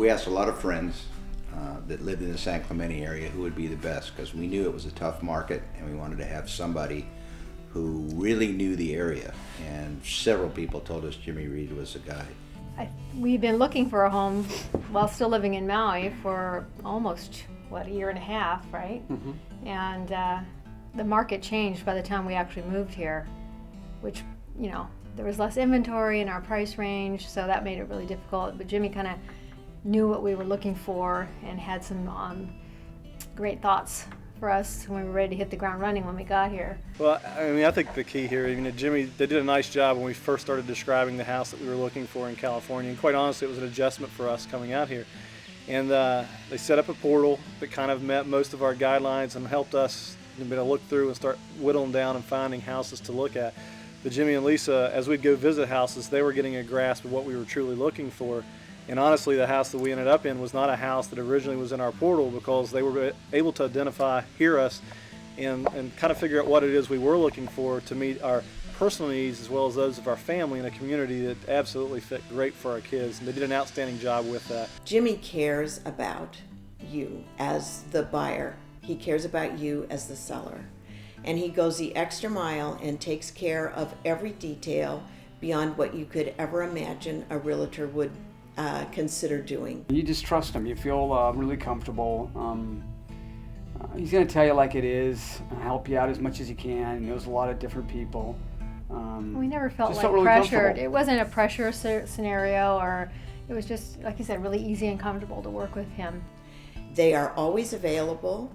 we asked a lot of friends that lived in the San Clemente area who would be the best, because we knew it was a tough market and we wanted to have somebody who really knew the area. And several people told us Jimmy Reed was the guy. We've been looking for a home while still living in Maui for almost, a year and a half, right? Mm-hmm. And the market changed by the time we actually moved here, which, there was less inventory in our price range, so that made it really difficult. But Jimmy kind of knew what we were looking for and had some great thoughts for us when we were ready to hit the ground running when we got here. Well, I think the key here, Jimmy, they did a nice job when we first started describing the house that we were looking for in California. And quite honestly, it was an adjustment for us coming out here. And they set up a portal that kind of met most of our guidelines and helped us to look through and start whittling down and finding houses to look at. But Jimmy and Lisa, as we'd go visit houses, they were getting a grasp of what we were truly looking for. And honestly, the house that we ended up in was not a house that originally was in our portal, because they were able to hear us, and kind of figure out what it is we were looking for to meet our personal needs as well as those of our family in a community that absolutely fit great for our kids. And they did an outstanding job with that. Jimmy cares about you as the buyer. He cares about you as the seller. And he goes the extra mile and takes care of every detail beyond what you could ever imagine a realtor would consider doing. You just trust him. You feel really comfortable. He's going to tell you like it is, help you out as much as he can. He knows a lot of different people. We never felt really pressured. It wasn't a pressure scenario, or it was just, like you said, really easy and comfortable to work with him. They are always available.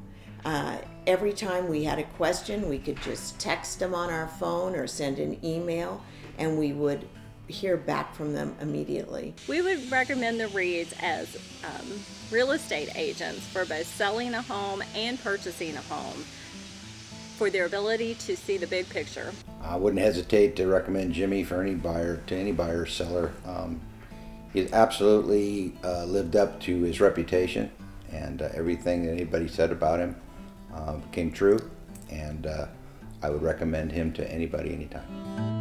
Every time we had a question, we could just text them on our phone or send an email, and we would hear back from them immediately. We would recommend the Reeds as real estate agents for both selling a home and purchasing a home, for their ability to see the big picture. I wouldn't hesitate to recommend Jimmy for any buyer, to any buyer or seller. He's absolutely lived up to his reputation, and everything that anybody said about him came true, and I would recommend him to anybody anytime.